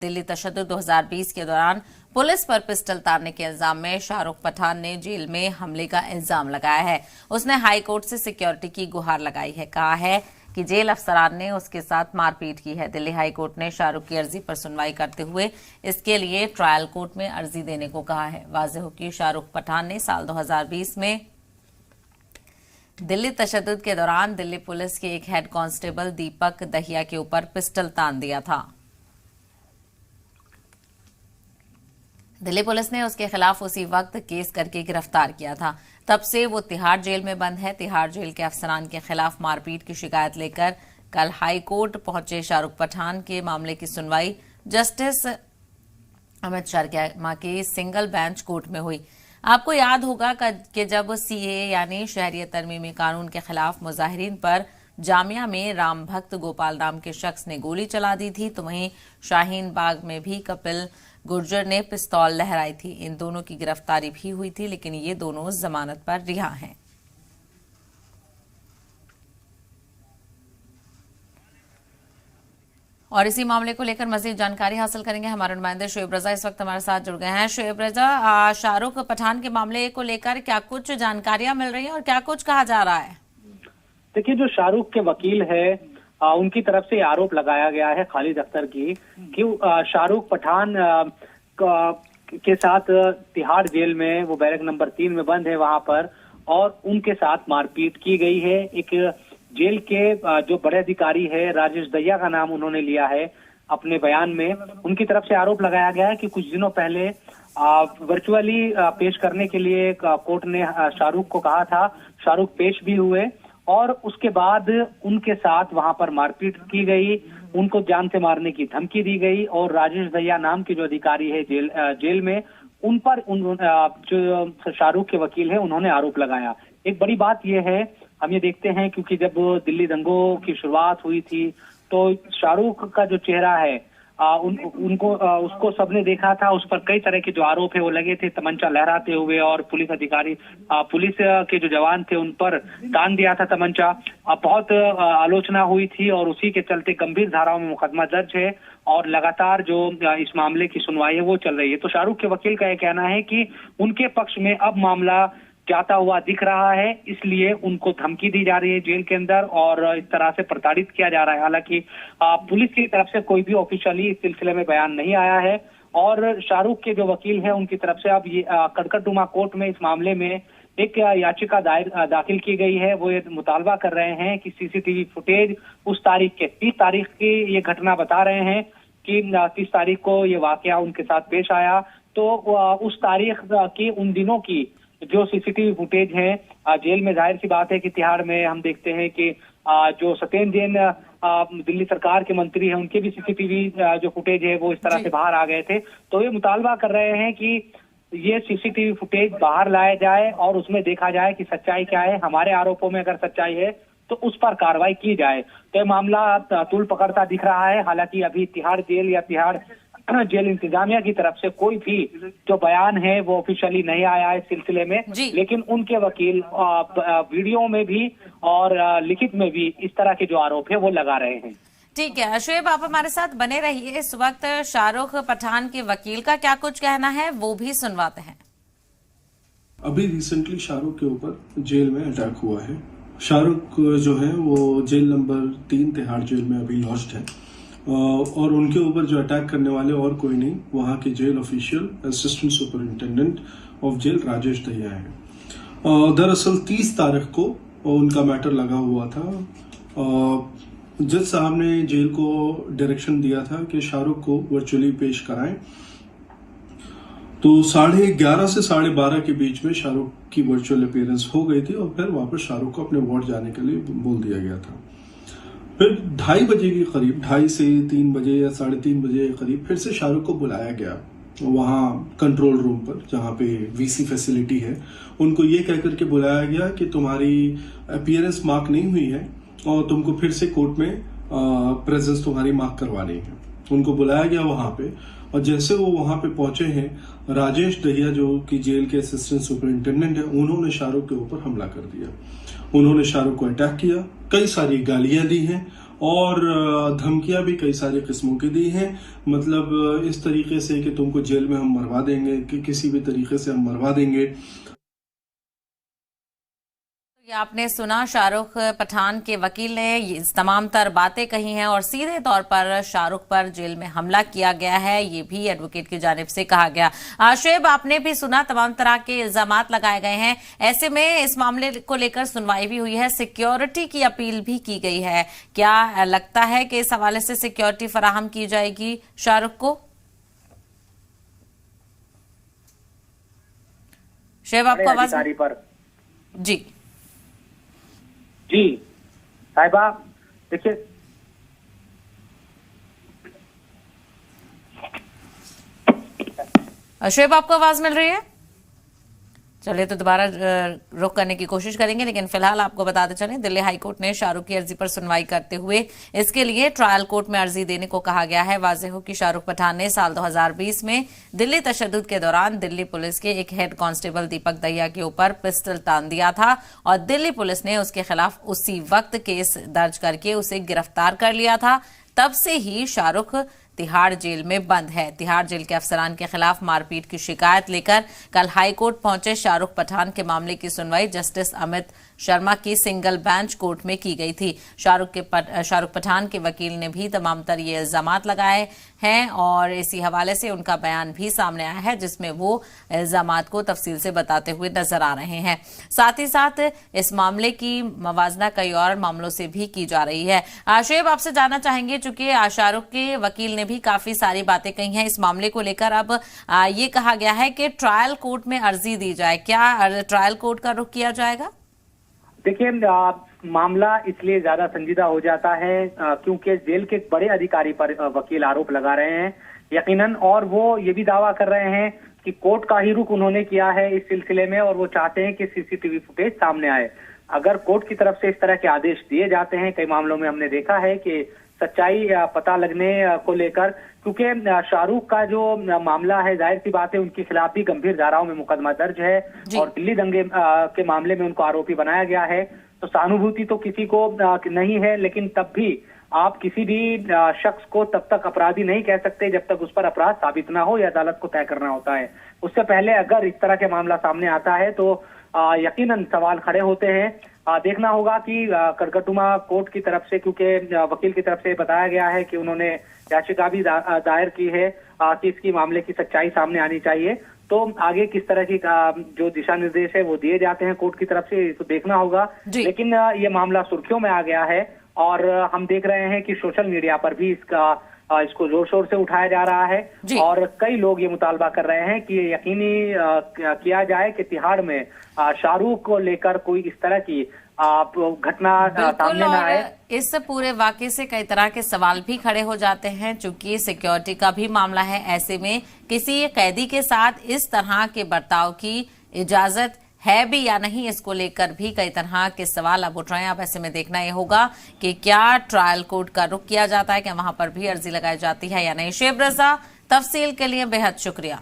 दिल्ली तशद्दुद 2020 के दौरान पुलिस पर पिस्टल तारने के इल्जाम में शाहरुख पठान ने जेल में हमले का इल्जाम लगाया है। उसने हाई कोर्ट से सिक्योरिटी की गुहार लगाई है। कहा है कि जेल अफसरान ने उसके साथ मारपीट की है। दिल्ली हाई कोर्ट ने शाहरुख की अर्जी पर सुनवाई करते हुए इसके लिए ट्रायल कोर्ट में अर्जी देने को कहा है। वाज़ेह हो कि शाहरुख पठान ने साल 2020 में दिल्ली तशद्दुद के दौरान दिल्ली पुलिस के एक हेड कांस्टेबल दीपक दहिया के ऊपर पिस्टल तान दिया था। दिल्ली पुलिस ने उसके खिलाफ उसी वक्त केस करके गिरफ्तार किया था। तब से वो तिहाड़ जेल में बंद है। तिहाड़ जेल के अफसरान के खिलाफ मारपीट की शिकायत लेकर कल हाई कोर्ट पहुंचे शाहरुख पठान के मामले की सुनवाई जस्टिस अमित शर्मा की सिंगल बेंच कोर्ट में हुई। आपको याद होगा कि जब सीए यानी शहरियत तरमीमी कानून के खिलाफ मुजाहिरीन पर जामिया में राम भक्त गोपाल नाम के शख्स ने गोली चला दी थी, तो वहीं शाहीन बाग में भी कपिल गुर्जर ने पिस्तौल लहराई थी। इन दोनों की गिरफ्तारी भी हुई थी, लेकिन ये दोनों जमानत पर रिहा हैं। और इसी मामले को लेकर मजीद जानकारी हासिल करेंगे। हमारे नुमाइंदे शुएब रजा इस वक्त हमारे साथ जुड़ गए हैं। शुएब रजा, शाहरुख पठान के मामले को लेकर क्या कुछ जानकारियां मिल रही हैं और क्या कुछ कहा जा रहा है? देखिए, जो शाहरुख के वकील है उनकी तरफ से आरोप लगाया गया है खालिद अख्तर की कि शाहरुख पठान के साथ तिहाड़ जेल में, वो बैरक नंबर 3 में बंद है वहां पर, और उनके साथ मारपीट की गई है। एक जेल के जो बड़े अधिकारी है राजेश दहिया का नाम उन्होंने लिया है अपने बयान में। उनकी तरफ से आरोप लगाया गया है कि कुछ दिनों पहले वर्चुअली पेश करने के लिए कोर्ट ने शाहरुख को कहा था। शाहरुख पेश भी हुए और उसके बाद उनके साथ वहां पर मारपीट की गई, उनको जान से मारने की धमकी दी गई और राजेश दहिया नाम के जो अधिकारी है जेल में, उन पर जो शाहरुख के वकील है उन्होंने आरोप लगाया। एक बड़ी बात यह है, हम ये देखते हैं क्योंकि जब दिल्ली दंगों की शुरुआत हुई थी तो शाहरुख का जो चेहरा है उसको सबने देखा था। उस पर कई तरह के जो आरोप है वो लगे थे, तमंचा लहराते हुए, और पुलिस अधिकारी, पुलिस के जो जवान थे उन पर तान दिया था तमंचा। बहुत आलोचना हुई थी और उसी के चलते गंभीर धाराओं में मुकदमा दर्ज है और लगातार जो इस मामले की सुनवाई है वो चल रही है। तो शाहरुख के वकील का यह कहना है कि उनके पक्ष में अब मामला जाता हुआ दिख रहा है, इसलिए उनको धमकी दी जा रही है जेल के अंदर और इस तरह से प्रताड़ित किया जा रहा है। हालांकि पुलिस की तरफ से कोई भी ऑफिशियली इस सिलसिले में बयान नहीं आया है और शाहरुख के जो वकील हैं उनकी तरफ से अब ये कड़कड़डुमा कोर्ट में इस मामले में एक याचिका दाखिल की गई है। वो ये मुतालबा कर रहे हैं कि सीसीटीवी फुटेज उस तारीख के 30 तारीख की ये घटना बता रहे हैं कि 30 तारीख को ये वाकया उनके साथ पेश आया, तो उस तारीख की, उन दिनों की जो सीसीटीवी फुटेज है जेल में, जाहिर सी बात है कि तिहाड़ में हम देखते हैं कि जो सत्येंद्र जैन दिल्ली सरकार के मंत्री हैं उनके भी सीसीटीवी जो फुटेज है वो इस तरह से बाहर आ गए थे। तो ये मुतालबा कर रहे हैं कि ये सीसीटीवी फुटेज बाहर लाया जाए और उसमें देखा जाए कि सच्चाई क्या है। हमारे आरोपों में अगर सच्चाई है तो उस पर कार्रवाई की जाए। तो ये मामला तूल पकड़ता दिख रहा है। हालांकि अभी तिहाड़ जेल या तिहाड़ जेल इंतजामिया की तरफ से कोई भी जो बयान है वो ऑफिशियली नहीं आया है इस सिलसिले में, लेकिन उनके वकील वीडियो में भी और लिखित में भी इस तरह के जो आरोप है वो लगा रहे हैं। ठीक है शुएब, आप हमारे साथ बने रहिए। इस वक्त शाहरुख पठान के वकील का क्या कुछ कहना है वो भी सुनवाते हैं। अभी रिसेंटली शाहरुख के ऊपर जेल में अटैक हुआ है। शाहरुख जो है वो जेल नंबर 3 तिहाड़ जेल में अभी लॉज्ड है और उनके ऊपर जो अटैक करने वाले और कोई नहीं, वहाँ के jail official assistant superintendent of jail Rajesh Dahiya है। दरअसल 30 तारीख को उनका मैटर लगा हुआ था। जज साहब ने जेल को डायरेक्शन दिया था कि शाहरुख को वर्चुअली पेश कराएं, तो 11:30 से 12:30 के बीच में शाहरुख की वर्चुअल अपीयरेंस हो गई थी और फिर वापस शाहरुख को अपने वार्ड जाने के लिए बोल दिया गया था। फिर 2:30 बजे के करीब, 2:30 से 3 बजे या 3:30 बजे के करीब फिर से शाहरुख को बुलाया गया वहाँ कंट्रोल रूम पर, जहाँ पे वीसी फैसिलिटी है। उनको ये कहकर के बुलाया गया कि तुम्हारी अपीयरेंस मार्क नहीं हुई है और तुमको फिर से कोर्ट में प्रेजेंस तुम्हारी मार्क करवानी है। उनको बुलाया गया वहाँ पे और जैसे वो वहाँ पे पहुंचे हैं, राजेश दहिया जो कि जेल के असिस्टेंट सुपरिंटेंडेंट है, उन्होंने शाहरुख के ऊपर हमला कर दिया। उन्होंने शाहरुख को अटैक किया, कई सारी गालियां दी हैं और धमकियां भी कई सारी किस्मों की दी हैं। मतलब इस तरीके से कि तुमको जेल में हम मरवा देंगे, कि किसी भी तरीके से हम मरवा देंगे। ये आपने सुना, शाहरुख पठान के वकील ने ये तमाम तर बातें कही हैं और सीधे तौर पर शाहरुख पर जेल में हमला किया गया है, ये भी एडवोकेट की जानिब से कहा गया। शोएब, आपने भी सुना, तमाम तरह के इल्जामात लगाए गए हैं। ऐसे में इस मामले को लेकर सुनवाई भी हुई है, सिक्योरिटी की अपील भी की गई है। क्या लगता है कि इस हवाले से सिक्योरिटी फराहम की जाएगी शाहरुख को? शोएब, आपको आवाज जी जी साहिबा, देखिए शोएब, आपको आवाज मिल रही है? चलिए, तो दोबारा रुक करने की कोशिश करेंगे, लेकिन फिलहाल आपको बताते चलें, दिल्ली हाईकोर्ट ने शाहरुख की अर्जी पर सुनवाई करते हुए इसके लिए ट्रायल कोर्ट में अर्जी देने को कहा गया है। वाज़ेह हो कि शाहरुख पठान ने साल 2020 में दिल्ली तशद्दुद के दौरान दिल्ली पुलिस के एक हेड कांस्टेबल दीपक दहिया के ऊपर पिस्टल तान दिया था और दिल्ली पुलिस ने उसके खिलाफ उसी वक्त केस दर्ज करके उसे गिरफ्तार कर लिया था। तब से ही शाहरुख तिहाड़ जेल में बंद है। तिहाड़ जेल के अफसरान के खिलाफ मारपीट की शिकायत लेकर कल हाईकोर्ट पहुंचे शाहरुख पठान के मामले की सुनवाई जस्टिस अमित शर्मा की सिंगल बेंच कोर्ट में की गई थी। शाहरुख पठान के वकील ने भी तमाम तर ये इल्जामात लगाए हैं और इसी हवाले से उनका बयान भी सामने आया है, जिसमें वो इल्जामात को तफसील से बताते हुए नजर आ रहे हैं। साथ ही साथ इस मामले की मवाजना कई और मामलों से भी की जा रही है। शोएब, आपसे जानना चाहेंगे, चूंकि शाहरुख के वकील ने भी काफी सारी बातें कही हैं इस मामले को लेकर, अब ये कहा गया है कि ट्रायल कोर्ट में अर्जी दी जाए, क्या ट्रायल कोर्ट का रुख किया जाएगा? देखिए, मामला इसलिए ज्यादा संजीदा हो जाता है क्योंकि जेल के बड़े अधिकारी पर वकील आरोप लगा रहे हैं यकीनन, और वो ये भी दावा कर रहे हैं कि कोर्ट का ही रुख उन्होंने किया है इस सिलसिले में और वो चाहते हैं कि सीसीटीवी फुटेज सामने आए। अगर कोर्ट की तरफ से इस तरह के आदेश दिए जाते हैं, कई मामलों में हमने देखा है कि सच्चाई पता लगने को लेकर, क्योंकि शाहरुख का जो मामला है, जाहिर सी बात है उनके खिलाफ भी गंभीर धाराओं में मुकदमा दर्ज है और दिल्ली दंगे के मामले में उनको आरोपी बनाया गया है। तो सहानुभूति तो किसी को नहीं है, लेकिन तब भी आप किसी भी शख्स को तब तक अपराधी नहीं कह सकते जब तक उस पर अपराध साबित ना हो या अदालत को तय करना होता है। उससे पहले अगर इस तरह के मामला सामने आता है तो यकीनन सवाल खड़े होते हैं। देखना होगा कि कड़कटुमा कोर्ट की तरफ से, क्योंकि वकील की तरफ से बताया गया है कि उन्होंने याचिका भी दायर की है कि इसकी मामले की सच्चाई सामने आनी चाहिए, तो आगे किस तरह की जो दिशा निर्देश है वो दिए जाते हैं कोर्ट की तरफ से, तो देखना होगा। लेकिन ये मामला सुर्खियों में आ गया है और हम देख रहे हैं कि सोशल मीडिया पर भी इसको जोर शोर से उठाया जा रहा है और कई लोग ये मुतालबा कर रहे हैं कि ये यकीनी किया जाए कि तिहाड़ में शाहरुख को लेकर कोई इस तरह की घटना सामने न आए। इस पूरे वाकये से कई तरह के सवाल भी खड़े हो जाते हैं, चूंकि सिक्योरिटी का भी मामला है। ऐसे में किसी कैदी के साथ इस तरह के बर्ताव की इजाजत है भी या नहीं, इसको लेकर भी कई तरह के सवाल अब उठ रहे हैं। अब ऐसे में देखना यह होगा कि क्या ट्रायल कोर्ट का रुख किया जाता है, क्या वहां पर भी अर्जी लगाई जाती है या नहीं। शोएब रजा, तफसील के लिए बेहद शुक्रिया।